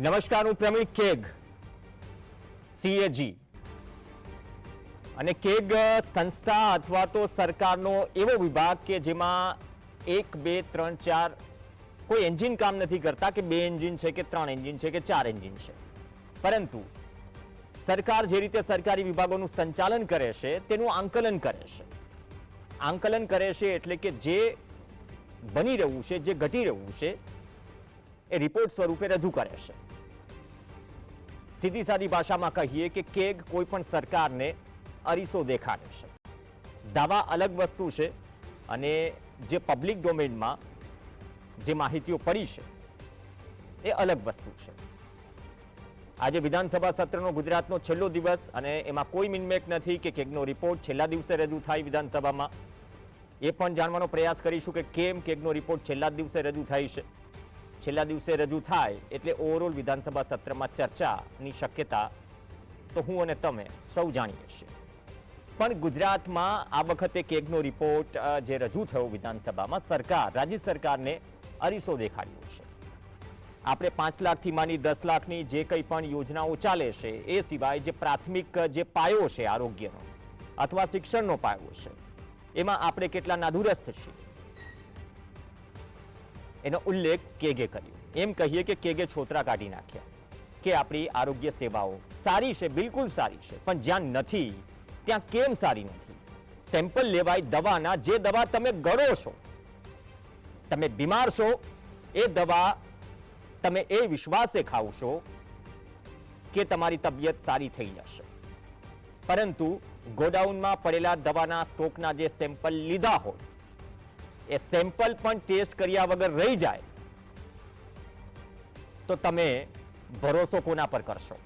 નમસ્કાર, હું Pravin CAG, CAG. અને કેગ સંસ્થા અથવા તો સરકારનો એવો વિભાગ કે જેમાં 1 2 3 4 કોઈ એન્જિન કામ નથી કરતા કે 2 એન્જિન છે કે 3 એન્જિન છે કે 4 એન્જિન છે, પરંતુ સરકાર જે રીતે સરકારી વિભાગોનું સંચાલન કરે છે તેનું આંકલન કરે છે. આંકલન કરે છે એટલે કે જે બની રહ્યું છે, જે ઘટી રહ્યું છે એ રિપોર્ટ સ્વરૂપે રજૂ કરે છે. સીધી સાદી ભાષામાં કહીએ કે કેગ કોઈ પણ સરકારને અરીસો દેખાડે છે. દાવા અલગ વસ્તુ છે અને જે પબ્લિક ડોમેનમાં જે માહિતીઓ પડી છે એ અલગ વસ્તુ છે. આજે વિધાનસભા સત્રનો ગુજરાતનો છેલ્લો દિવસ અને એમાં કોઈ મિનમેક નથી કે કેગનો રિપોર્ટ છેલ્લા દિવસે રજૂ થાય વિધાનસભામાં. એ પણ જાણવાનો પ્રયાસ કરીશું કે કેમ કેગનો રિપોર્ટ છેલ્લા દિવસે રજૂ થાય છે. છેલ્લા દિવસે રજૂ થાય એટલે ઓવરઓલ વિધાનસભા સત્રમાં ચર્ચાની શક્યતા તો હું અને તમે સૌ જાણીએ છીએ. પણ ગુજરાતમાં આ વખતે કેગનો રિપોર્ટ જે રજૂ થયો વિધાનસભામાં, રાજ્ય સરકારને અરીસો દેખાડ્યો છે. આપણે 5 લાખથી માંડી 10 લાખની જે કંઈ પણ યોજનાઓ ચાલે છે એ સિવાય જે પ્રાથમિક જે પાયો છે આરોગ્યનો અથવા શિક્ષણનો પાયો છે, એમાં આપણે કેટલા નાદુરસ્ત છીએ એનો ઉલ્લેખ કેગે કર્યો. એમ કહીએ કે કેગે છોતરા કાઢી નાખ્યા કે આપણી આરોગ્ય સેવાઓ સારી છે, બિલકુલ સારી છે, પણ જ્યાં નથી ત્યાં કેમ સારી નથી? સેમ્પલ લેવાય દવાના, જે દવા તમે ગળો છો, તમે બીમાર છો, એ દવા તમે એ વિશ્વાસે ખાવ છો કે તમારી તબિયત સારી થઈ જશે, પરંતુ ગોડાઉનમાં પડેલા દવાના સ્ટોકના જે સેમ્પલ લીધા હોય એ સેમ્પલ પણ ટેસ્ટ કર્યા વગર રહી જાય તો તમે ભરોસો કોના પર કરશો?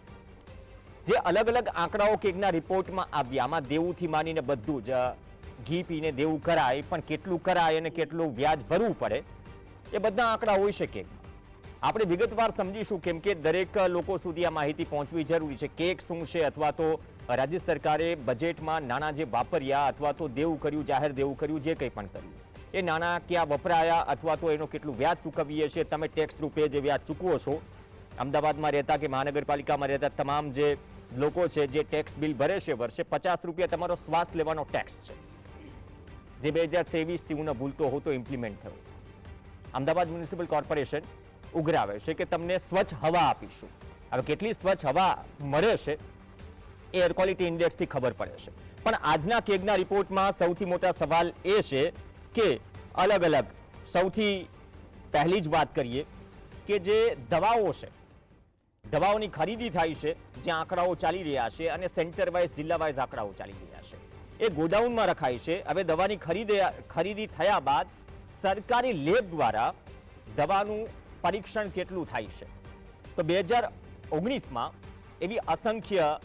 જે અલગ અલગ આંકડાઓ કેગના રિપોર્ટમાં આવ્યા, આમાં દેવુંથી માનીને બધું જ, ઘી પીને દેવું કરાય, પણ કેટલું કરાય અને કેટલું વ્યાજ ભરવું પડે એ બધા આંકડા હોઈ શકે. આપણે વિગતવાર સમજીશું, કેમ કે દરેક લોકો સુધી આ માહિતી પહોંચવી જરૂરી છે. કેગ શું છે, અથવા તો રાજ્ય સરકારે બજેટમાં નાણાં જે વાપર્યા અથવા તો દેવું કર્યું, જાહેર દેવું કર્યું, જે કંઈ પણ કર્યું, એ નાણાં ક્યાં વપરાયા અથવા તો એનું કેટલું વ્યાજ ચૂકવીએ છીએ. તમે ટેક્સ રૂપે જે વ્યાજ ચૂકવો છો, અમદાવાદમાં રહેતા કે મહાનગરપાલિકામાં રહેતા તમામ જે લોકો છે જે ટેક્સ બિલ ભરે છે વર્ષે, 50 રૂપિયા તમારો શ્વાસ લેવાનો ટેક્સ છે, જે 2023થી હું ન ભૂલતો હોઉં તો ઇમ્પ્લિમેન્ટ થયો. અમદાવાદ મ્યુનિસિપલ કોર્પોરેશન ઉઘરાવે છે કે તમને સ્વચ્છ હવા આપીશું. હવે કેટલી સ્વચ્છ હવા મળે છે એ એર ક્વોલિટી ઇન્ડેક્સથી ખબર પડે છે. પણ આજના કેગના રિપોર્ટમાં સૌથી મોટા સવાલ એ છે કે અલગ અલગ, સૌથી પહેલી જ વાત કરીએ કે જે દવાઓ છે, દવાઓની ખરીદી થાય છે, જે આંકડાઓ ચાલી રહ્યા છે અને સેન્ટર વાઇઝ, જિલ્લા વાઇઝ આંકડાઓ ચાલી રહ્યા છે, એ ગોડાઉનમાં રખાય છે. હવે દવાની ખરીદી થયા બાદ સરકારી લેબ દ્વારા દવાનું પરીક્ષણ કેટલું થાય છે? તો 2019માં એવી અસંખ્ય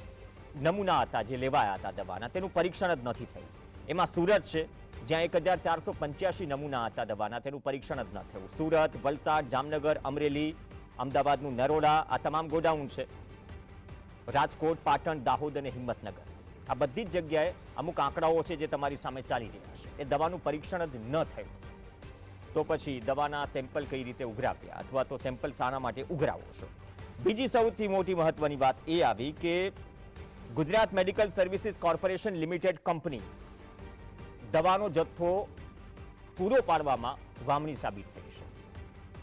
નમૂના હતા જે લેવાયા હતા દવાના, તેનું પરીક્ષણ જ નથી થયું. એમાં સુરત છે, જ્યાં 1485 નમૂના હતા દવાના, તેનું પરીક્ષણ જ ન થયું. સુરત, વલસાડ, જામનગર, અમરેલી, અમદાવાદનું નરોડા, આ તમામ ગોડાઉન છે. રાજકોટ, પાટણ, દાહોદ અને હિંમતનગર, આ બધી જ જગ્યાએ અમુક આંકડાઓ છે જે તમારી સામે ચાલી રહ્યા છે. એ દવાનું પરીક્ષણ જ ન થયું તો પછી દવાના સેમ્પલ કઈ રીતે ઉઘરાવ્યા અથવા તો સેમ્પલ શાના માટે ઉઘરાવો છો? બીજી સૌથી મોટી મહત્વની વાત એ આવી કે Gujarat medical services corporation limited company દવાનો જથ્થો પૂરો પાડવામાં વામણી સાબિત થઈ છે.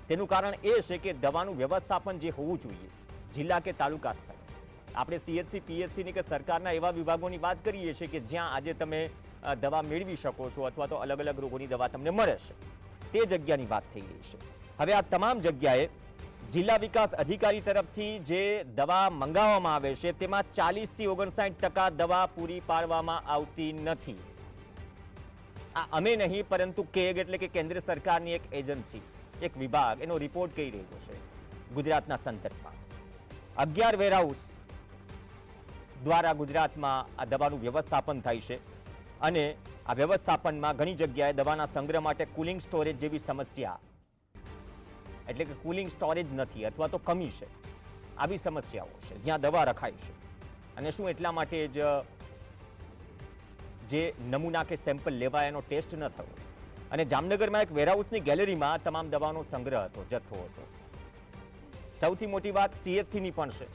તેનું કારણ એ છે કે દવાનું વ્યવસ્થાપન જે હોવું જોઈએ જિલ્લા કે તાલુકા સ્તરે, આપણે CHC, PSCની કે સરકારના એવા વિભાગોની વાત કરીએ છીએ કે જ્યાં આજે તમે દવા મેળવી શકો છો અથવા તો અલગ અલગ રોગોની દવા તમને મળે છે, તે જગ્યાની વાત થઈ રહી છે. હવે આ તમામ જગ્યાએ જિલ્લા વિકાસ અધિકારી તરફથી જે દવા મંગાવવામાં આવે છે તેમાં 40 થી 59% દવા પૂરી પાડવામાં આવતી નથી. આ અમે નહીં, પરંતુ કેગ એટલે કે કેન્દ્ર સરકારની એક એજન્સી, એક વિભાગ, એનો રિપોર્ટ કહી રહ્યો છે ગુજરાતના સંદર્ભમાં 11 વેરહાઉસ દ્વારા ગુજરાતમાં આ દવાનું વ્યવસ્થાપન થાય છે અને આ વ્યવસ્થાપનમાં ઘણી જગ્યાએ દવાના સંગ્રહ માટે કુલિંગ સ્ટોરેજ જેવી સમસ્યા, એટલે કે કુલિંગ સ્ટોરેજ નથી અથવા તો કમી છે, આવી સમસ્યાઓ છે જ્યાં દવા રખાય છે. અને શું એટલા માટે જ જે નમૂના કે સેમ્પલ લેવાય એનો ટેસ્ટ ન થયો? અને જામનગરમાં એક વેરહાઉસની ગેલેરીમાં તમામ દવાનો સંગ્રહ હતો, જથ્થો હતો. સૌથી મોટી વાત CHCની પણ છે,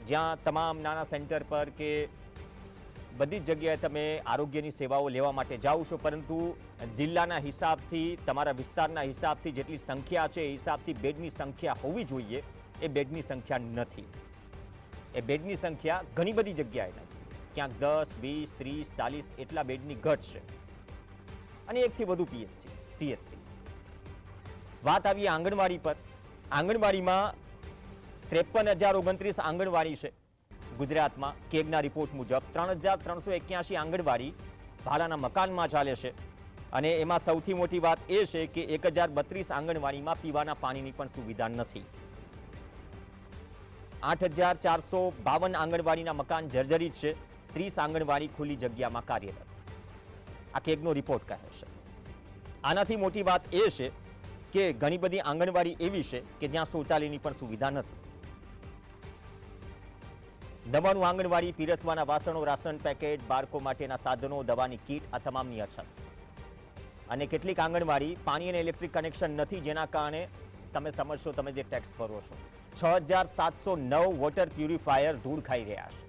જ્યાં તમામ નાના સેન્ટર પર કે બધી જ જગ્યાએ તમે આરોગ્યની સેવાઓ લેવા માટે જાઓ છો, પરંતુ જિલ્લાના હિસાબથી, તમારા વિસ્તારના હિસાબથી જેટલી સંખ્યા છે એ હિસાબથી બેડની સંખ્યા હોવી જોઈએ એ બેડની સંખ્યા નથી. એ બેડની સંખ્યા ઘણી બધી જગ્યાએ નથી. ક્યાંક 10, 20, 30, 40 એટલા બેડની ઘટ છે અને એકથી વધુ CHC. વાત આવી આંગણવાડી પર. આંગણવાડીમાં 53,029 આંગણવાડી છે ગુજરાતમાં. કેગના રિપોર્ટ મુજબ 3,381 આંગણવાડી ભાડાના મકાનમાં ચાલે છે અને એમાં સૌથી મોટી વાત એ છે કે 1,032 આંગણવાડીમાં પીવાના પાણીની પણ સુવિધા નથી. 8,452 આંગણવાડીના મકાન જર્જરિત છે. 30 આંગણવાડી ખુલ્લી જગ્યામાં કાર્યરત. આ કેગનો રિપોર્ટ કહે છે. આનાથી મોટી વાત એ છે કે ઘણી બધી આંગણવાડી એવી છે કે જ્યાં શૌચાલયની પણ સુવિધા નથી. 99 આંગણવાડી, પીરસવાના વાસણો, રાશન પેકેટ, બાળકો માટેના સાધનો, દવાની કીટ, આ તમામની અછત. અને કેટલીક આંગણવાડી પાણી અને ઇલેક્ટ્રિક કનેક્શન નથી, જેના કારણે તમે સમજશો, તમે જે ટેક્સ ભરો છો, 6,709 વોટર પ્યુરિફાયર ધૂળ ખાઈ રહ્યા છે.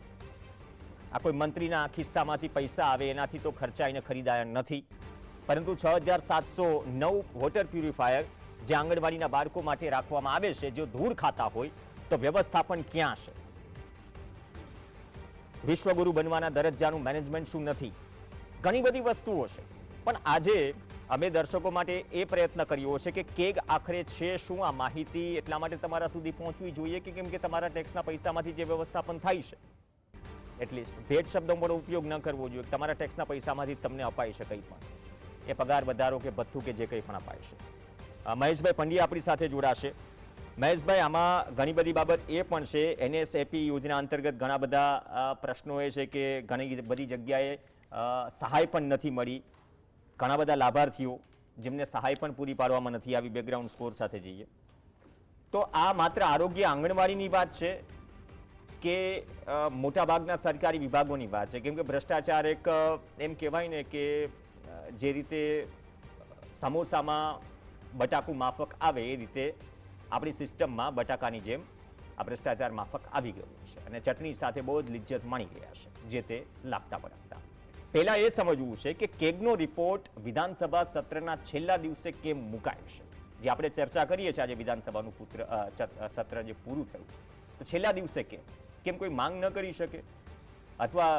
આ કોઈ મંત્રીના ખિસ્સામાંથી પૈસા આવે એનાથી તો ખર્ચાઈને ખરીદાયા નથી, પરંતુ 6,709 વોટર પ્યુરિફાયર જે આંગણવાડીના બાળકો માટે રાખવામાં આવે છે, જો ધૂળ ખાતા હોય તો વ્યવસ્થાપન ક્યાં છે? વિશ્વગુરુ બનવાના દરજ્જાનું મેનેજમેન્ટ શું નથી? ઘણી બધી વસ્તુઓ છે, પણ આજે અમે દર્શકો માટે એ પ્રયત્ન કર્યો છે કે કેગ આખરે છે શું? આ માહિતી એટલા માટે તમારા સુધી પહોંચવી જોઈએ કે કેમ કે તમારા ટેક્સના પૈસામાંથી જે વ્યવસ્થાપન થાય છે, એટલીસ્ટ ભેટ શબ્દોનો ઉપયોગ ન કરવો જોઈએ. તમારા ટેક્સના પૈસામાંથી તમને અપાય છે કંઈ પણ, એ પગાર વધારો કે ભથ્થું કે જે કંઈ પણ અપાય છે. મહેશભાઈ પંડ્યા આપણી સાથે જોડાશે. મહેશભાઈ, આમાં ઘણી બધી બાબત એ પણ છે, NSAP યોજના અંતર્ગત ઘણા બધા પ્રશ્નો એ છે કે ઘણી બધી જગ્યાએ સહાય પણ નથી મળી. ઘણા બધા લાભાર્થીઓ જેમને સહાય પણ પૂરી પાડવામાં નથી આવી. બેકગ્રાઉન્ડ સ્કોર સાથે જઈએ તો આ માત્ર આરોગ્ય આંગણવાડીની વાત છે કે મોટાભાગના સરકારી વિભાગોની વાત છે? કેમ કે ભ્રષ્ટાચાર એક એમ કહેવાય ને કે જે રીતે સમોસામાં બટાકું માફક આવે એ રીતે આપણી સિસ્ટમમાં બટાકાની જેમ આ ભ્રષ્ટાચાર માફક આવી ગયું છે અને ચટણી સાથે બહુ જ લિજ્જત માણી ગયા છે જે તે લાગતા પડતા. પહેલા એ સમજવું છે કે કેગનો રિપોર્ટ વિધાનસભા સત્રના છેલ્લા દિવસે કેમ મુકાય છે? જે આપણે ચર્ચા કરીએ છીએ આજે, વિધાનસભાનું સત્ર જે પૂરું થયું તો છેલ્લા દિવસે કેમ કોઈ માંગ ન કરી શકે અથવા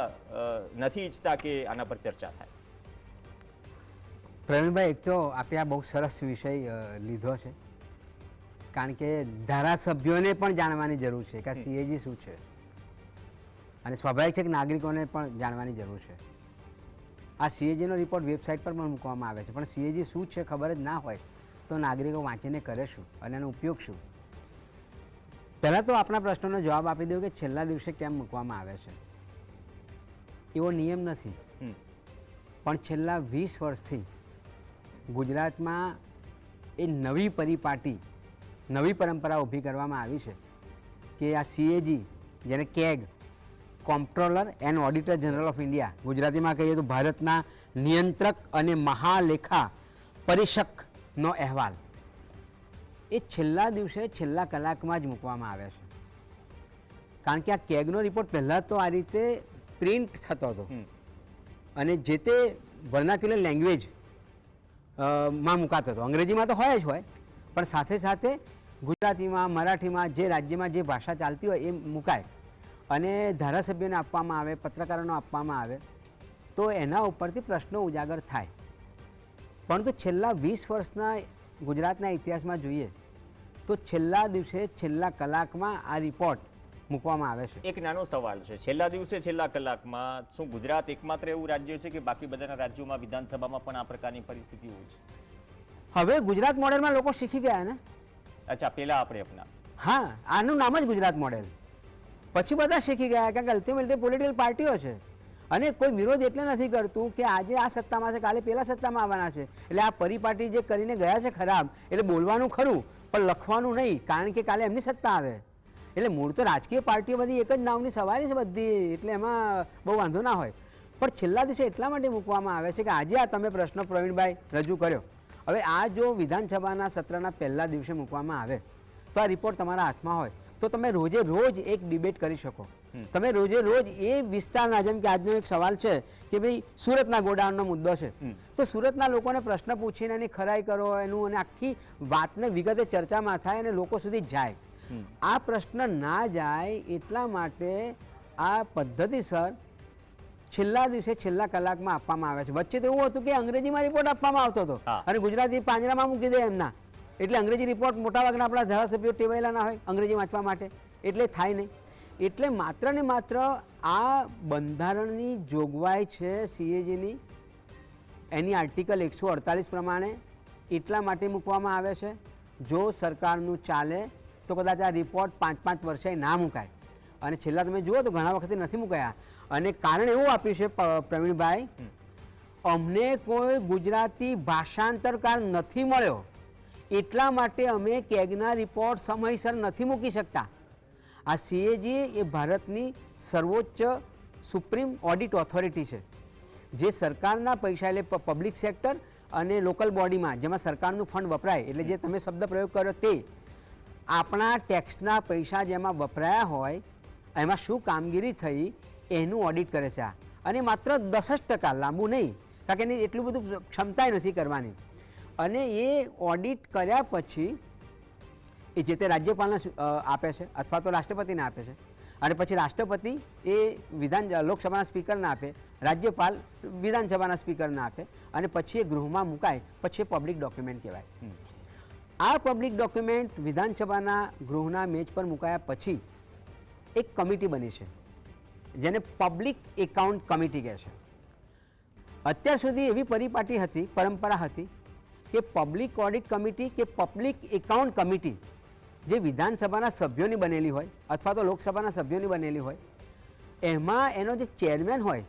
નથી ઈચ્છતા કે આના પર ચર્ચા થાય? પ્રવીણભાઈ, એક તો આપે આ બહુ સરસ વિષય લીધો છે, કારણ કે ધારાસભ્યોને પણ જાણવાની જરૂર છે કે આ CAG શું છે, અને સ્વાભાવિક છે કે નાગરિકોને પણ જાણવાની જરૂર છે. આ CAGનો રિપોર્ટ વેબસાઇટ પર પણ મૂકવામાં આવે છે, પણ CAG શું છે ખબર જ ના હોય તો નાગરિકો વાંચીને કરે શું અને એનો ઉપયોગ શું? પહેલાં તો આપણા પ્રશ્નોનો જવાબ આપી દઉં કે છેલ્લા દિવસે કેમ મૂકવામાં આવે છે. એવો નિયમ નથી, પણ છેલ્લા 20 વર્ષથી ગુજરાતમાં એ નવી પરિપાટી, નવી પરંપરા ઊભી કરવામાં આવી છે કે આ CAG, જેને CAG, કોમ્પ્ટ્રોલર and auditor general of India, ગુજરાતીમાં કહીએ તો ભારતના નિયંત્રક અને મહાલેખા પરીક્ષકનો અહેવાલ, એ છેલ્લા દિવસે છેલ્લા કલાકમાં જ મૂકવામાં આવે છે. કારણ કે આ કેગનો રિપોર્ટ પહેલાં તો આ રીતે પ્રિન્ટ થતો હતો અને જે તે વર્નાક્યુલર લેંગ્વેજ માં મુકાતો હતો. અંગ્રેજીમાં તો હોય જ હોય, પણ સાથે સાથે ગુજરાતીમાં, મરાઠીમાં, જે રાજ્યમાં જે ભાષા ચાલતી હોય એ મુકાય અને ધારાસભ્યોને આપવામાં આવે, પત્રકારોને આપવામાં આવે તો એના ઉપરથી પ્રશ્નો ઉજાગર થાય. પરંતુ છેલ્લા 20 વર્ષના ગુજરાતના ઇતિહાસમાં જોઈએ તો છેલ્લા દિવસે છેલ્લા કલાકમાં આ રિપોર્ટ મૂકવામાં આવે છે. એક નાનો સવાલ છે, છેલ્લા દિવસે છેલ્લા કલાકમાં શું ગુજરાત એકમાત્ર એવું રાજ્ય છે કે બાકી બધાના રાજ્યોમાં વિધાનસભામાં પણ આ પ્રકારની પરિસ્થિતિ હોય છે? હવે ગુજરાત મોડેલમાં લોકો શીખી ગયા ને. અચ્છા, પહેલા આપણે અપના, હા, આનું નામ જ ગુજરાત મોડેલ. પછી બધા શીખી ગયા, કારણ કે અલ્ટિમેટલી પોલિટિકલ પાર્ટીઓ છે અને કોઈ વિરોધ એટલે નથી કરતું કે આજે આ સત્તામાં છે, કાલે પેલા સત્તામાં આવવાના છે. એટલે આ પરિપાટી જે કરીને ગયા છે ખરાબ, એટલે બોલવાનું ખરું પણ લખવાનું નહીં, કારણ કે કાલે એમની સત્તા આવે. એટલે મૂળ તો રાજકીય પાર્ટીઓ બધી એક જ નામની સવારી છે બધી, એટલે એમાં બહુ વાંધો ના હોય. પણ છેલ્લા દિવસે એટલા માટે મૂકવામાં આવે છે કે આજે આ તમે પ્રશ્ન પ્રવીણભાઈ રજૂ કર્યો, હવે આ જો વિધાનસભાના સત્રના પહેલા દિવસે મૂકવામાં આવે તો આ રિપોર્ટ તમારા હાથમાં હોય તો તમે રોજે રોજ એક ડિબેટ કરી શકો. તમે રોજે રોજ એ વિસ્તારના, જેમ કે આજનો એક સવાલ છે કે ભાઈ સુરતના ગોડાઉનનો મુદ્દો છે, તો સુરતના લોકોને પ્રશ્ન પૂછીને એની ખરાઈ કરો, એનું અને આખી વાતને વિગતે ચર્ચામાં થાય અને લોકો સુધી જાય. આ પ્રશ્ન ના જાય એટલા માટે આ પદ્ધતિસર છેલ્લા દિવસે છેલ્લા કલાકમાં આપવામાં આવે છે. વચ્ચે તો એવું હતું કે અંગ્રેજીમાં રિપોર્ટ આપવામાં આવતો હતો અને ગુજરાતી પાંજરામાં મૂકી દે એમના, એટલે અંગ્રેજી રિપોર્ટ મોટાભાગના આપણા ધારાસભ્યો ટેવાયેલા ના હોય અંગ્રેજી વાંચવા માટે, એટલે થાય નહીં. એટલે માત્ર ને માત્ર આ બંધારણની જોગવાઈ છે CAGની, એની આર્ટિકલ 148 પ્રમાણે એટલા માટે મૂકવામાં આવે છે. જો સરકારનું ચાલે તો કદાચ આ રિપોર્ટ 5-5 વર્ષે ના મુકાય, અને છેલ્લા તમે જુઓ તો ઘણા વખતે નથી મુકાયા. અને કારણ એવું આપ્યું છે પ્રવીણભાઈ, અમને કોઈ ગુજરાતી ભાષાંતરકાર નથી મળ્યો એટલા માટે અમે કેગના રિપોર્ટ સમયસર નથી મૂકી શકતા. આ CAG એ ભારતની સર્વોચ્ચ સુપ્રીમ ઓડિટ ઓથોરિટી છે, જે સરકારના પૈસા એટલે પબ્લિક સેક્ટર અને લોકલ બોડીમાં જેમાં સરકારનું ફંડ વપરાય, એટલે જે તમે શબ્દ પ્રયોગ કર્યો તે આપણા ટેક્સના પૈસા જેમાં વપરાયા હોય એમાં શું કામગીરી થઈ એનું ઓડિટ કરે છે. અને માત્ર 10% લાંબુ નહીં, કારણ કે એની એટલું બધું ક્ષમતા નથી કરવાની. અને એ ઓડિટ કર્યા પછી એ જે તે રાજ્યપાલને આપે છે અથવા તો રાષ્ટ્રપતિને આપે છે, અને પછી રાષ્ટ્રપતિ એ લોકસભાના સ્પીકરને આપે, રાજ્યપાલ વિધાનસભાના સ્પીકરને આપે, અને પછી એ ગૃહમાં મુકાય, પછી એ પબ્લિક ડોક્યુમેન્ટ કહેવાય. આ પબ્લિક ડોક્યુમેન્ટ વિધાનસભાના ગૃહના મેજ પર મુકાયા પછી એક કમિટી બની છે જેને પબ્લિક એકાઉન્ટ કમિટી કહે છે. અત્યાર સુધી એવી પરિપાટી હતી, પરંપરા હતી કે પબ્લિક ઓડિટ કમિટી કે પબ્લિક એકાઉન્ટ કમિટી જે વિધાનસભાના સભ્યોની બનેલી હોય અથવા તો લોકસભાના સભ્યોની બનેલી હોય, એમાં એનો જે ચેરમેન હોય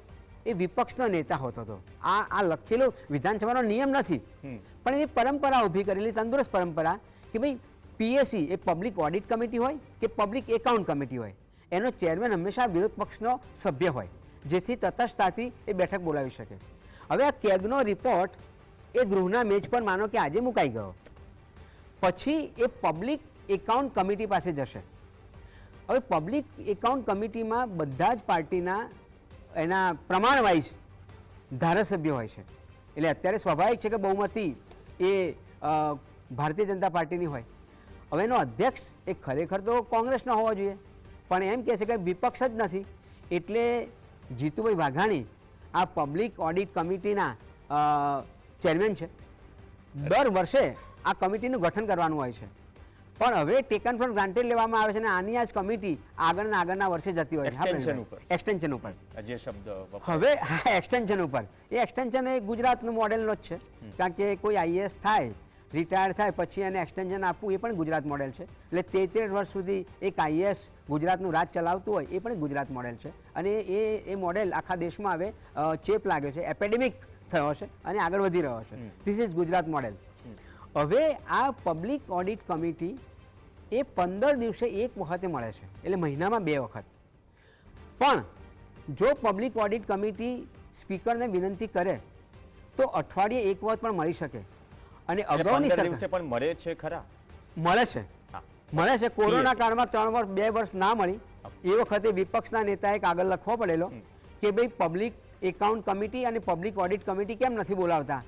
એ વિપક્ષનો નેતા હોતો હતો. આ લખેલો વિધાનસભાનો નિયમ નથી, પણ એવી પરંપરા ઊભી કરેલી તંદુરસ્ત પરંપરા કે ભાઈ PAC એ પબ્લિક ઓડિટ કમિટી હોય કે પબ્લિક એકાઉન્ટ કમિટી હોય, એનો ચેરમેન હંમેશા વિરોધ પક્ષનો સભ્ય હોય, જેથી તટસ્થતાથી એ બેઠક બોલાવી શકે. હવે આ કેગનો રિપોર્ટ એ ગૃહના મેજ પર માનો કે આજે મુકાઈ ગયો, પછી એ પબ્લિક એકાઉન્ટ કમિટી પાસે જશે. હવે પબ્લિક એકાઉન્ટ કમિટીમાં બધા જ પાર્ટીના એના પ્રમાણ વાઇઝ ધારાસભ્યો હોય છે. એટલે અત્યારે સ્વાભાવિક છે કે બહુમતી એ ભારતીય જનતા પાર્ટીની હોય. હવે એનો અધ્યક્ષ એ ખરેખર તો કોંગ્રેસનો હોવો જોઈએ, પણ એમ કહે છે કે વિપક્ષ જ નથી, એટલે જીતુભાઈ વાઘાણી આ પબ્લિક ઓડિટ કમિટીના ચેરમેન છે. દર વર્ષે આ કમિટીનું ગઠન કરવાનું હોય છે, પણ હવે ટેકન ફોર ગ્રાન્ટેડ લેવામાં આવે છે અને આની આ જ કમિટી આગળના વર્ષે જતી હોય છે એક્સટેન્શન ઉપર. જે શબ્દ હવે એક્સટેન્શન ઉપર, એ એક્સટેન્શન એ ગુજરાતનું મોડેલનો જ છે, કારણ કે કોઈ IAS થાય, રિટાયર થાય પછી એને એક્સટેન્શન આપવું એ પણ ગુજરાત મોડેલ છે. એટલે 13 વર્ષ સુધી એક IAS ગુજરાતનું રાજ ચલાવતું હોય એ પણ ગુજરાત મોડેલ છે. અને એ મોડેલ આખા દેશમાં હવે ચેપ લાગ્યો છે, એપેડેમિક થયો છે અને આગળ વધી રહ્યો છે. This is Gujarat model. હવે આ પબ્લિક ઓડિટ કમિટી એ 15 દિવસે એક વખતે મળે છે, એટલે મહિનામાં 2 વખત. પણ જો પબ્લિક ઓડિટ કમિટી સ્પીકરને વિનંતી કરે તો અઠવાડિયે એક વખત પણ મળી શકે. અને અગાઉની દિવસે પણ મળે છે ખરા? મળે છે. કોરોના કાળમાં 2 વર્ષ ના મળી, એ વખતે વિપક્ષના નેતાએ કાગળ લખવો પડેલો કે ભાઈ પબ્લિક એકાઉન્ટ કમિટી અને પબ્લિક ઓડિટ કમિટી કેમ નથી બોલાવતા,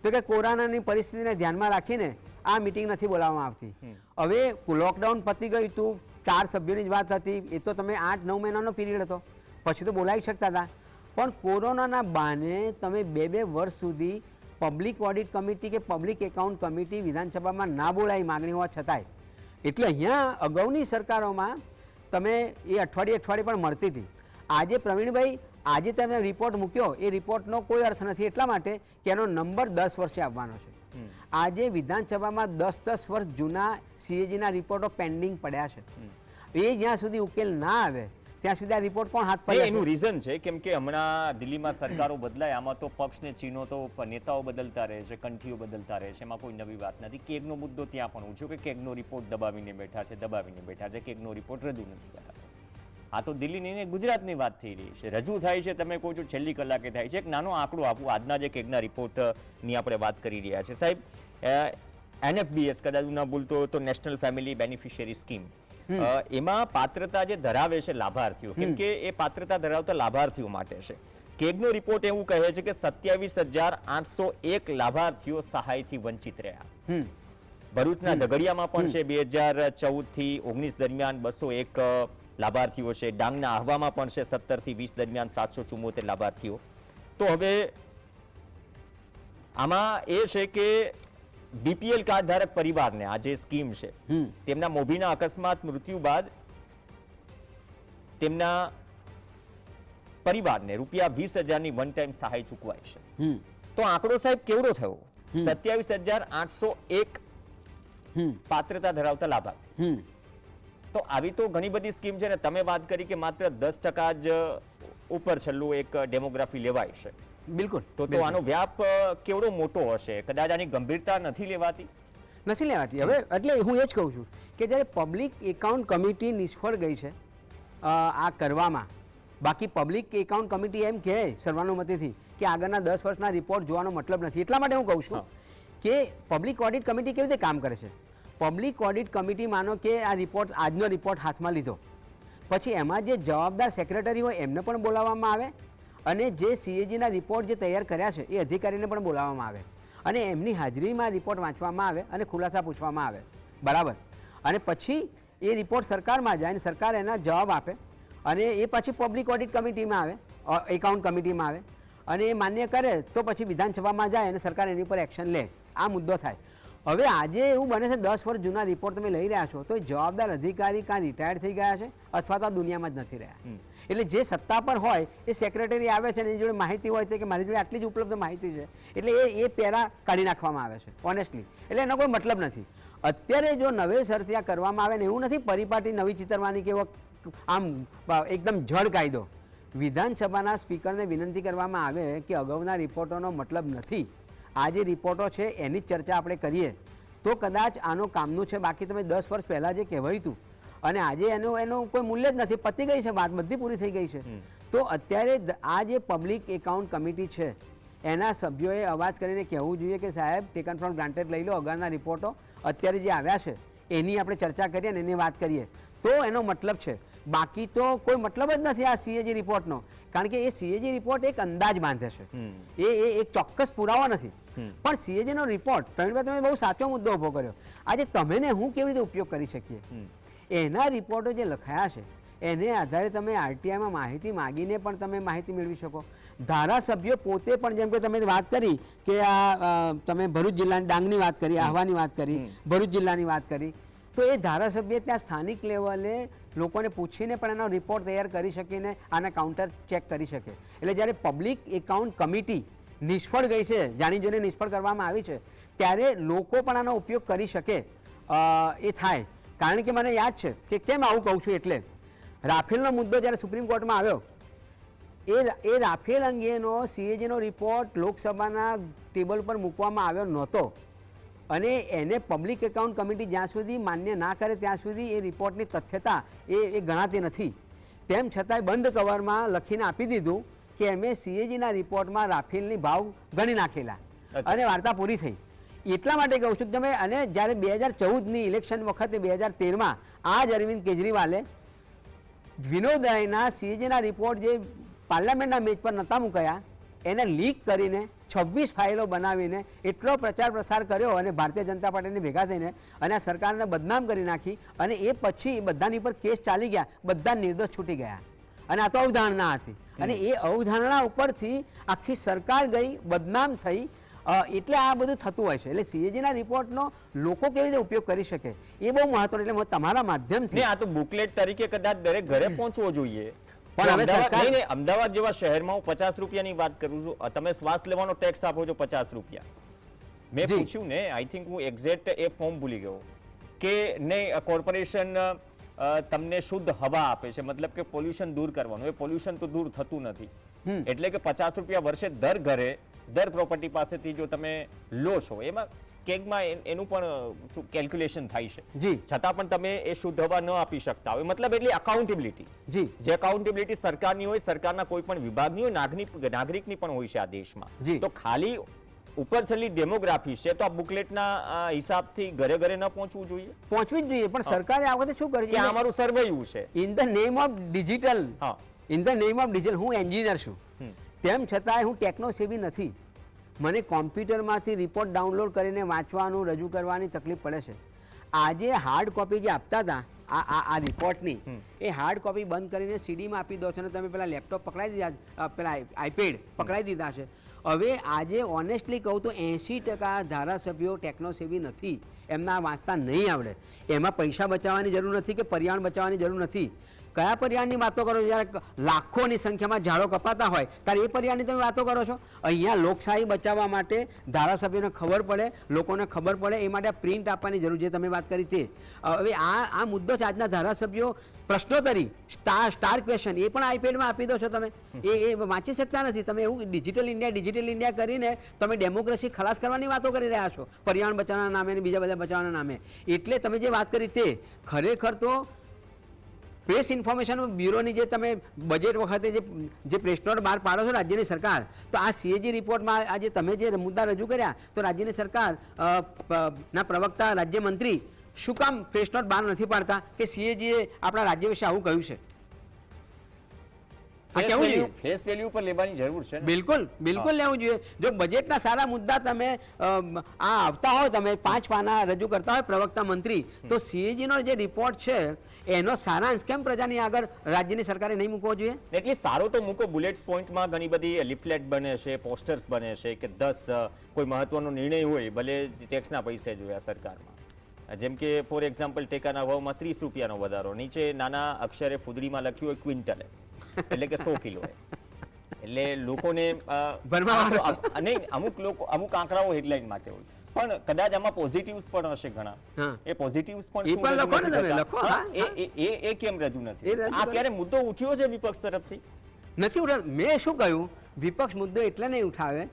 તો કે કોરોનાની પરિસ્થિતિને ધ્યાનમાં રાખીને આ મિટિંગ નથી બોલાવવામાં આવતી. હવે લોકડાઉન પતી ગયું હતું, 4 સભ્યોની જ વાત હતી, એ તો તમે 8-9 મહિનાનો પીરિયડ હતો, પછી તો બોલાવી શકતા હતા. પણ કોરોનાના બહાને તમે 2 વર્ષ સુધી પબ્લિક ઓડિટ કમિટી કે પબ્લિક એકાઉન્ટ કમિટી વિધાનસભામાં ના બોલાવી માગણી હોવા છતાંય. એટલે અહીંયા અગાઉની સરકારોમાં તમે એ અઠવાડિયે પણ મળતી હતી. આજે પ્રવીણભાઈ, આજે તમે રિપોર્ટ મૂક્યો, એ રિપોર્ટનો કોઈ અર્થ નથી, એટલા માટે કે એનો નંબર 10 વર્ષે આવવાનો છે. આજે વિધાનસભામાં 10 વર્ષ જૂના CAGના રિપોર્ટો પેન્ડિંગ પડ્યા છે. એ જ્યાં સુધી ઉકેલ ના આવે ત્યાં સુધી આ રિપોર્ટ કોણ હાથ પર? એનું રીઝન છે કેમ કે હમણાં દિલ્હીમાં સરકારો બદલાય, આમાં તો પક્ષને ચીનો તો નેતાઓ બદલતા રહે છે, કંઠીઓ બદલતા રહે છે, એમાં કોઈ નવી વાત નથી. કેગનો મુદ્દો ત્યાં પણ ઉઠ્યો કે કેગનો રિપોર્ટ દબાવીને બેઠા છે, કેગનો રિપોર્ટ રજૂ નથી કરાતો. આ તો દિલ્હીની ને ગુજરાતની વાત થઈ રહી છે, રજૂ થાય છે, તમે કહો છો છેલ્લી કલાકે થાય છે. એક નાનો આંકડો આપું, આજના જે કેગના રિપોર્ટની આપણે વાત કરી રહ્યા છે સાહેબ, NFBS કદાચ હું ના ભૂલતો હોય તો નેશનલ ફેમિલી બેનિફિશિયરી સ્કીમ, એમાં પાત્રતા જે ધરાવે છે લાભાર્થીઓ, કેમ કે એ પાત્રતા ધરાવતા લાભાર્થીઓ માટે છે. કેગનો રિપોર્ટ એવું કહે છે કે 27,801 લાભાર્થીઓ સહાયથી વંચિત રહ્યા. ભરૂચના ઝઘડિયામાં પણ છે 2014 થી 19 દરમિયાન 201 લાભાર્થીઓ છે. ડાંગના આહવામાં પણ છે 17 થી 20 દરમિયાન 774 લાભાર્થીઓ. તો હવે આમાં એ છે કે બીપીએલ કાર્ડ ધારક પરિવારને આ જે સ્કીમ છે તેમના મોભીના અકસ્માત મૃત્યુ બાદ તેમના પરિવારને ₹20,000ની વન ટાઈમ સહાય ચૂકવાય છે. તો આંકડો સાહેબ કેવડો થયો? 27,801 પાત્રતા ધરાવતા લાભાર્થી. તો આવી તો ઘણી બધી સ્કીમ છે ને તમે વાત કરી કે માત્ર 10% જ ઉપર છેલ્લું એક ડેમોગ્રાફી લેવાય છે. બિલકુલ. તો આનો વ્યાપ કેવડો મોટો હશે? કદાચ આની ગંભીરતા નથી લેવાતી. હવે એટલે હું એ જ કહું છું કે જ્યારે પબ્લિક એકાઉન્ટ કમિટી નિષ્ફળ ગઈ છે આ કરવામાં, બાકી પબ્લિક એકાઉન્ટ કમિટી એમ કહે સર્વાનુમતિથી કે આગળના 10 વર્ષના રિપોર્ટ જોવાનો મતલબ નથી. એટલા માટે હું કહું છું કે પબ્લિક ઓડિટ કમિટી કેવી રીતે કામ કરે છે. પબ્લિક ઓડિટ કમિટી માનો કે આ રિપોર્ટ, આજનો રિપોર્ટ હાથમાં લીધો, પછી એમાં જે જવાબદાર સેક્રેટરી હોય એમને પણ બોલાવવામાં આવે અને જે CAGના રિપોર્ટ જે તૈયાર કર્યા છે એ અધિકારીને પણ બોલાવવામાં આવે અને એમની હાજરીમાં રિપોર્ટ વાંચવામાં આવે અને ખુલાસા પૂછવામાં આવે. બરાબર. અને પછી એ રિપોર્ટ સરકારમાં જાય અને સરકાર એના જવાબ આપે અને એ પછી પબ્લિક ઓડિટ કમિટીમાં આવે, એકાઉન્ટ કમિટીમાં આવે અને એ માન્ય કરે તો પછી વિધાનસભામાં જાય અને સરકાર એની ઉપર એક્શન લે. આ મુદ્દો થાય. હવે આજે એવું બને છે 10 વર્ષ જૂના રિપોર્ટ તમે લઈ રહ્યા છો તો જવાબદાર અધિકારી કાં રિટાયર્ડ થઈ ગયા છે અથવા તો આ દુનિયામાં જ નથી રહ્યા. એટલે જે સત્તા પર હોય એ સેક્રેટરી આવે છે અને એની જોડે માહિતી હોય છે કે મારી જોડે આટલી જ ઉપલબ્ધ માહિતી છે એટલે એ પેરા કાઢી નાખવામાં આવે છે ઓનેસ્ટલી. એટલે એનો કોઈ મતલબ નથી. અત્યારે જો નવેસરથી આ કરવામાં આવે ને એવું નથી પરિપાટી નવી ચિતરવાની કે આમ એકદમ જડ કાયદો. વિધાનસભાના સ્પીકરને વિનંતી કરવામાં આવે કે અગાઉના રિપોર્ટોનો મતલબ નથી, આ જે રિપોર્ટો છે એની જ ચર્ચા આપણે કરીએ તો કદાચ આનો કામનું છે. બાકી તમે 10 વર્ષ પહેલાં જે કહેવાયું હતું અને આજે એનું કોઈ મૂલ્ય જ નથી, પતી ગઈ છે વાત, બધી પૂરી થઈ ગઈ છે. તો અત્યારે આ જે પબ્લિક એકાઉન્ટ કમિટી છે એના સભ્યોએ અવાજ કરીને કહેવું જોઈએ કે સાહેબ ટેકન ફ્રોમ ગ્રાન્ટેડ લઈ લો, અગાઉના રિપોર્ટો અત્યારે જે આવ્યા છે એની આપણે ચર્ચા કરીએ અને એની વાત કરીએ તો એનો મતલબ છે. બાકી તો કોઈ મતલબ જ નથી આ CAG રિપોર્ટનો, કારણ કે એ CAG રિપોર્ટ એક અંદાજ બાંધે છે, એ એક ચોક્કસ પુરાવો નથી. પણ CAGનો રિપોર્ટ પ્રવીણભાઈ તમે બહુ સાચો મુદ્દો ઊભો કર્યો. આજે તમે ને હું કેવી રીતે ઉપયોગ કરી શકીએ? એના રિપોર્ટો જે લખાયા છે એને આધારે તમે RTIમાં માહિતી માગીને પણ તમે માહિતી મેળવી શકો. ધારાસભ્યો પોતે પણ, જેમ કે તમે વાત કરી કે આ તમે ભરૂચ જિલ્લાની ડાંગની વાત કરી, આહવાની વાત કરી, ભરૂચ જિલ્લાની વાત કરી, તો એ ધારાસભ્ય ત્યાં સ્થાનિક લેવલે લોકોને પૂછીને પણ એનો રિપોર્ટ તૈયાર કરી શકીને આના કાઉન્ટર ચેક કરી શકે. એટલે જ્યારે પબ્લિક એકાઉન્ટ કમિટી નિષ્ફળ ગઈ છે, જાણી જોઈને નિષ્ફળ કરવામાં આવી છે, ત્યારે લોકો પણ આનો ઉપયોગ કરી શકે એ થાય. કારણ કે મને યાદ છે કે કેમ આવું કહું છું એટલે રાફેલનો મુદ્દો જ્યારે સુપ્રીમ કોર્ટમાં આવ્યો એ રાફેલ અંગેનો CAGનો રિપોર્ટ લોકસભાના ટેબલ પર મૂકવામાં આવ્યો નહોતો અને એને પબ્લિક એકાઉન્ટ કમિટી જ્યાં સુધી માન્ય ના કરે ત્યાં સુધી એ રિપોર્ટની તથ્યતા એ ગણાતી નથી. તેમ છતાંય બંધ કવરમાં લખીને આપી દીધું કે અમે CAGના રિપોર્ટમાં રાફેલની ભાવ ગણી નાખેલા અને વાર્તા પૂરી થઈ. એટલા માટે કહું છું કે તમે, અને જ્યારે 2014ની ઇલેક્શન વખતે 2013માં આ જ અરવિંદ કેજરીવાલે વિનોદ રાયના CAGના રિપોર્ટ જે પાર્લામેન્ટના મેચ પર નહોતા મૂકાયા એને લીક કરીને 26 ફાઇલો બનાવીને એટલો પ્રચાર પ્રસાર કર્યો અને ભારતીય જનતા પાર્ટીને ભેગા થઈને અને આ સરકારને બદનામ કરી નાખી અને એ પછી બધાની પર કેસ ચાલી ગયા, બધા નિર્દોષ છૂટી ગયા. અને આ તો અવધારણા હતી અને એ અવધારણા ઉપરથી આખી સરકાર ગઈ, બદનામ થઈ. એટલે આ બધું થતું હોય છે. એટલે CAGના રિપોર્ટનો લોકો કેવી રીતે ઉપયોગ કરી શકે એ બહુ મહત્વનું. એટલે હું તમારા માધ્યમથી, આ તો બુકલેટ તરીકે કદાચ દરેક ઘરે પહોંચવો જોઈએ. પણ હવે સરકાર, અમદાવાદ જેવા શહેરમાં હું 50 રૂપિયાની વાત કરું છું, તમે શ્વાસ લેવાનો ટેક્સ આપો છો 50 રૂપિયા. મેં પૂછ્યું ને, આઈ થિંક હું એક્ઝેક્ટ એ ફોર્મ ભૂલી ગયો કે નહીં, કોર્પોરેશન તમને શુદ્ધ હવા આપે છે, મતલબ કે પોલ્યુશન દૂર કરવાનું. એ પોલ્યુશન તો દૂર થતું નથી. એટલે કે 50 રૂપિયા વર્ષે દર ઘરે, દર પ્રોપર્ટી પાસેથી જો તમે લો છો, એમાં કેગમાં એનું પણ કેલ્ક્યુલેશન થાય છે. છતાં પણ તમે એ શુદ્ધ હવા ન આપી શકતા હોય. મતલબ એટલે અકાઉન્ટેબિલિટી, જે અકાઉન્ટેબિલિટી સરકારની હોય, સરકારના કોઈ પણ વિભાગની હોય, નાગરિકની પણ હોય છે આ દેશમાં. તો ખાલી ઉપર છેલ્લી ડેમોગ્રાફી છે તો આ બુકલેટના હિસાબથી ઘરે ઘરે ન પહોંચવું જોઈએ પહોંચવી જ જોઈએ, પણ સરકારે આ વખતે શું કે આ કર્યું? અમારું સર્વેયું છે. In the name of digital, હા. In the name of digital, હું એન્જિનિયર છું, તેમ છતાંય હું ટેકનો સેવી નથી. મને કોમ્પ્યુટરમાંથી રિપોર્ટ ડાઉનલોડ કરીને વાંચવાનું, રજૂ કરવાની તકલીફ પડે છે. આજે હાર્ડ કોપી જે આપતા હતા આ રિપોર્ટની, એ હાર્ડ કોપી બંધ કરીને સીડીમાં આપી દો છો અને તમે પેલા લેપટોપ પકડાઈ દીધા, પેલા આઈપેડ પકડાઈ દીધા છે. હવે આજે ઓનેસ્ટલી કહું તો 80% ધારાસભ્યો ટેકનોસેવી નથી, એમના વાંચતા નહીં આવડે. એમાં પૈસા બચાવવાની જરૂર નથી કે પર્યાવરણ બચાવવાની જરૂર નથી. કયા પર્યાવરણની વાતો કરો છો? જ્યારે લાખોની સંખ્યામાં ઝાડો કપાતા હોય ત્યારે એ પર્યાવરણની તમે વાતો કરો છો? અહીંયા લોકશાહી બચાવવા માટે ધારાસભ્યોને ખબર પડે, લોકોને ખબર પડે, એ માટે પ્રિન્ટ આપવાની જરૂર છે. તમે વાત કરી તે. હવે આ મુદ્દો છે. આજના ધારાસભ્યો પ્રશ્નોત્તરી, સ્ટાર ક્વેશ્ચન એ પણ આઈપેડમાં આપી દો છો તમે, એ વાંચી શકતા નથી. તમે એવું ડિજિટલ ઇન્ડિયા કરીને તમે ડેમોક્રેસી ખલાસ કરવાની વાતો કરી રહ્યા છો, પર્યાવરણ બચાવવાના નામે અને બીજા બધા બચાવવાના નામે. એટલે તમે જે વાત કરી તે ખરેખર તો પ્રેસ ઇન્ફોર્મેશન બ્યુરોની જે તમે બજેટ વખતે જે પ્રેસ નોટ બહાર પાડો છો રાજ્યની સરકાર, તો આ સીએજી રિપોર્ટમાં આજે તમે જે મુદ્દા રજૂ કર્યા, તો રાજ્યની સરકાર ના પ્રવક્તા રાજ્યમંત્રી શું કામ પ્રેસ નોટ બહાર નથી પાડતા કે સીએજીએ આપણા રાજ્ય વિશે આવું કહ્યું છે? ફેસ વેલ્યુ પર લેવાની જરૂર છે. બિલકુલ બિલકુલ લેવું જોઈએ. જો બજેટના સારા મુદ્દા તમે આ આવતા હોય, તમે 5 પાના રજૂ કરતા હોય પ્રવક્તા મંત્રી, તો સીએજીનો જે રિપોર્ટ છે એનો સારાંશ કેમ પ્રજાની આગળ રાજ્યની સરકારે નહીં મૂકવો જોઈએ? એટલે સારો તો મૂકો. બુલેટ્સ પોઈન્ટમાં ઘણી બધી લિફલેટ બને છે, પોસ્ટર્સ બને છે કે 10 કોઈ મહત્વનો નિર્ણય હોય, ભલે ટેક્સના પૈસે જોયા સરકારમાં, જેમ કે ફોર એક્ઝામ્પલ ટેકાના ભાવમાં 30 રૂપિયાનો વધારો, નીચે નાના અક્ષરે ફુદડીમાં લખ્યું હોય ક્વિન્ટલે, એટલે કે 100 કિલો. એટલે લોકોને નહીં, અમુક આંકડાઓ હેડલાઇન માટે હોય, પણ કદાચ આમાં પોઝિટિવ્સ પણ હશે ઘણા. એ પોઝિટિવ્સ પણ એ કેમ રજૂ નથી? આ ક્યારે મુદ્દો ઉઠ્યો છે વિપક્ષ તરફથી? નથી ઉઠાવ્યો. મેં શું કહ્યું, વિપક્ષ મુદ્દો એટલે નહીં ઉઠાવે,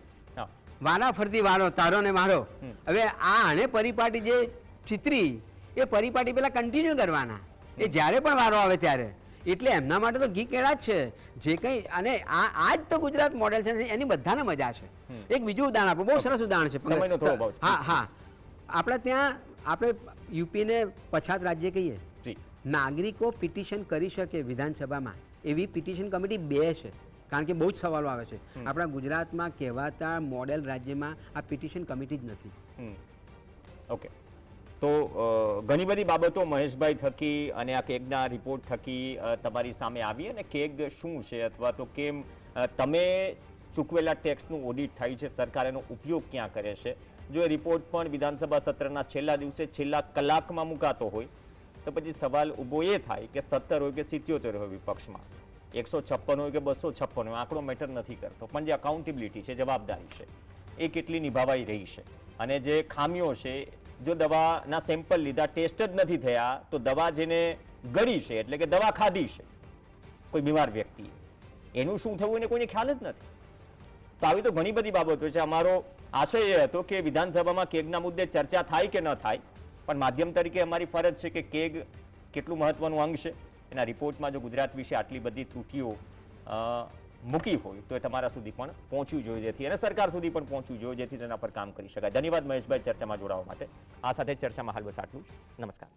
વારા ફરતી વારો, તારો ને મારો. હવે આને પરિપાટી જે ચિત્રી, એ પરિપાટી પેલા કન્ટિન્યુ કરવાના, એ જ્યારે પણ વારો આવે ત્યારે. એટલે એમના માટે તો ઘી કેળા જ છે જે કંઈ. અને આ જ તો ગુજરાત મોડેલ છે, એની બધાને મજા છે. એક બીજું ઉદાહરણ આપો, બહુ સરસ ઉદાહરણ છે. હા, આપણે ત્યાં આપણે યુપીને પછાત રાજ્ય કહીએ. નાગરિકો પિટિશન કરી શકે વિધાનસભામાં, એવી પિટિશન કમિટી 2 છે. કારણ કે બહુ જ સવાલો આવે છે. આપણા ગુજરાતમાં કહેવાતા મોડેલ રાજ્યમાં આ પિટિશન કમિટી જ નથી. ઓકે, તો ઘણી બધી બાબતો મહેશભાઈ થકી અને આ કેગના રિપોર્ટ થકી તમારી સામે આવી, અને કેગ શું છે અથવા તો કેમ તમે ચૂકવેલા ટેક્સનું ઓડિટ થાય છે, સરકાર એનો ઉપયોગ ક્યાં કરે છે. જો એ રિપોર્ટ પણ વિધાનસભા સત્રના છેલ્લા દિવસે છેલ્લા કલાકમાં મુકાતો હોય તો પછી સવાલ ઊભો એ થાય કે 17 હોય કે 77 હોય વિપક્ષમાં, 156 હોય કે 256 હોય, આંકડો મેટર નથી કરતો, પણ જે અકાઉન્ટેબિલિટી છે, જવાબદારી છે, એ કેટલી નિભાવાઈ રહી છે. અને જે ખામીઓ છે, જો દવાના સેમ્પલ લીધા, ટેસ્ટ જ નથી થયા, તો દવા જેને ગળી છે એટલે કે દવા ખાધી છે કોઈ બીમાર વ્યક્તિએ, એનું શું થયું એને કોઈને ખ્યાલ જ નથી. તો આવી તો ઘણી બધી બાબતો છે. અમારો આશય એ હતો કે વિધાનસભામાં કેગના મુદ્દે ચર્ચા થાય કે ન થાય, પણ માધ્યમ તરીકે અમારી ફરજ છે કે કેગ કેટલું મહત્વનું અંગ છે, એના રિપોર્ટમાં જો ગુજરાત વિશે આટલી બધી ત્રુટિઓ મૂકી હોય તો એ તમારા સુધી પણ પહોંચવું જોઈએ, જેથી અને સરકાર સુધી પણ પહોંચવું જોઈએ, જેથી તેના પર કામ કરી શકાય. ધન્યવાદ મહેશભાઈ ચર્ચામાં જોડાવા માટે. આ સાથે ચર્ચામાં હાલ બસ આટલું જ. નમસ્કાર.